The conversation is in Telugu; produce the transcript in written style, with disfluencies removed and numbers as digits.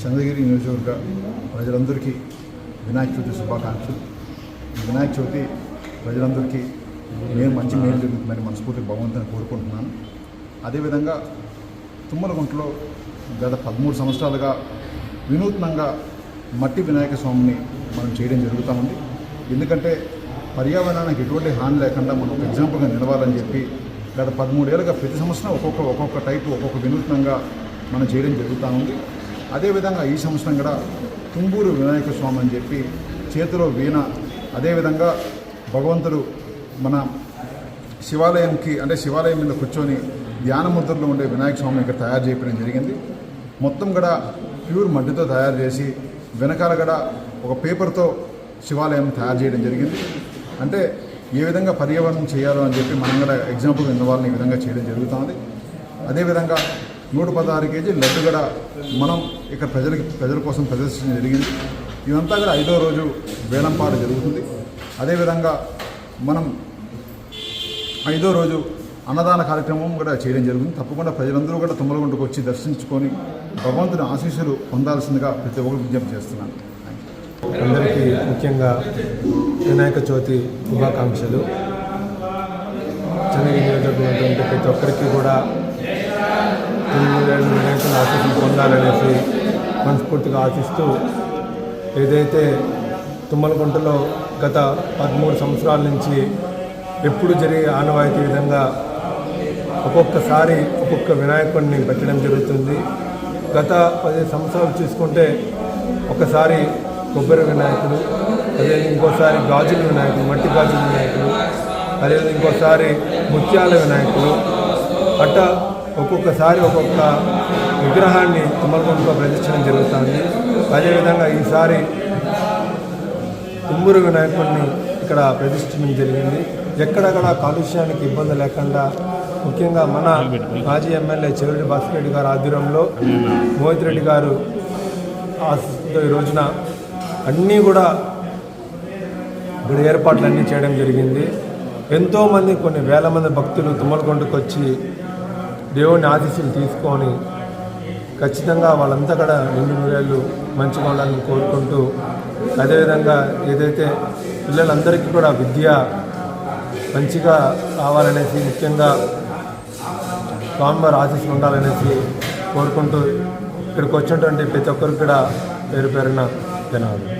చంద్రగిరి నియోజకవర్గ ప్రజలందరికీ వినాయక చవితి శుభాకాంక్షలు. వినాయక చవితి ప్రజలందరికీ మంచి మేలు జరుగుతుందని మనస్ఫూర్తి భగవంతుని కోరుకుంటున్నాను. అదేవిధంగా తుమ్మలగుంటలో గత 13 సంవత్సరాలుగా వినూత్నంగా మట్టి వినాయక స్వామిని మనం చేయడం జరుగుతూ ఉంది. ఎందుకంటే పర్యావరణానికి ఎటువంటి హాని లేకుండా మనం ఎగ్జాంపుల్గా నిలవాలని చెప్పి గత 13 ఏళ్ళుగా ప్రతి సంవత్సరం ఒక్కొక్క టైపు ఒక్కొక్క వినూత్నంగా మనం చేయడం జరుగుతూ ఉంది. అదేవిధంగా ఈ సంవత్సరం కూడా తుంబూరు వినాయక స్వామి అని చెప్పి చేతిలో వీణ, అదేవిధంగా భగవంతుడు మన శివాలయం మీద కూర్చొని ధ్యాన ముద్రలో ఉండే వినాయక స్వామిని ఇక్కడ తయారు చేయడం జరిగింది. మొత్తం కూడా ప్యూర్ మట్టితో తయారు చేసి వెనకాల కూడా ఒక పేపర్తో శివాలయం తయారు చేయడం జరిగింది. అంటే ఏ విధంగా పర్యావరణం చేయాలో అని చెప్పి మనం కూడా ఎగ్జాంపుల్ ఇన్వాల్వ్ ఈ విధంగా చేయడం జరుగుతుంది. అదేవిధంగా 116 కేజీ లడ్డు కూడా మనం ఇక్కడ ప్రజల కోసం ప్రదర్శించడం జరిగింది. ఇదంతా కూడా 5వ రోజు వేలంపాట జరుగుతుంది. అదేవిధంగా మనం 5వ రోజు అన్నదాన కార్యక్రమం కూడా చేయడం జరుగుతుంది. తప్పకుండా ప్రజలందరూ కూడా తుమ్మలగుంటకు వచ్చి దర్శించుకొని భగవంతుని ఆశీస్సులు పొందాల్సిందిగా ప్రతి ఒక్కరు విజ్ఞప్తి చేస్తున్నాను. అందరికీ ముఖ్యంగా వినాయక చవితి శుభాకాంక్షలు. చంద్రగిరి నియోజకవర్గం ప్రతి ఒక్కరికి కూడా వినాయకుని ఆశీస్సులు పొందాలనేసి మనస్ఫూర్తిగా ఆశిస్తూ, ఏదైతే తుమ్మలగుంటలో గత 13 సంవత్సరాల నుంచి ఎప్పుడు జరిగే ఆనవాయితీ విధంగా ఒక్కొక్కసారి ఒక్కొక్క వినాయకుడిని పెట్టడం జరుగుతుంది. గత 10 సంవత్సరాలు చూసుకుంటే ఒకసారి కొబ్బరి వినాయకుడు, అదేవిధంగా ఇంకోసారి గాజుల వినాయకుడు, మట్టి గాజుల వినాయకుడు, అదేవిధంగా ఇంకోసారి ముత్యాల వినాయకుడు, అట్లా ఒక్కొక్కసారి ఒక్కొక్క విగ్రహాన్ని తుమ్మలగుంటలో ప్రదర్శించడం జరుగుతుంది. అదేవిధంగా ఈసారి తుంబూరు వినాయకుడిని ఇక్కడ ప్రతిష్ఠించడం జరిగింది. ఎక్కడక్కడ కాలుష్యానికి ఇబ్బంది లేకుండా, ముఖ్యంగా మన మాజీ ఎమ్మెల్యే చెవిరెడ్డి భాస్కర్ గారి ఆధ్వర్యంలో మోహిత్ రెడ్డి గారు ఈ రోజున అన్నీ కూడా ఇక్కడ ఏర్పాట్లన్నీ చేయడం జరిగింది. ఎంతోమంది కొన్ని వేల మంది భక్తులు తుమ్మలగుంటకు వచ్చి దేవుని ఆశీస్సులు తీసుకొని ఖచ్చితంగా వాళ్ళంతా కూడా నిండు నూరేళ్ళు మంచిగా ఉండాలని కోరుకుంటూ, అదేవిధంగా ఏదైతే పిల్లలందరికీ కూడా విద్య మంచిగా కావాలనేసి, ముఖ్యంగా స్వామివారి ఆశీస్సులు ఉండాలనేసి కోరుకుంటూ ఇక్కడికి వచ్చినటువంటి ప్రతి ఒక్కరికి కూడా పేరు పేరున ధన్యవాదాలు.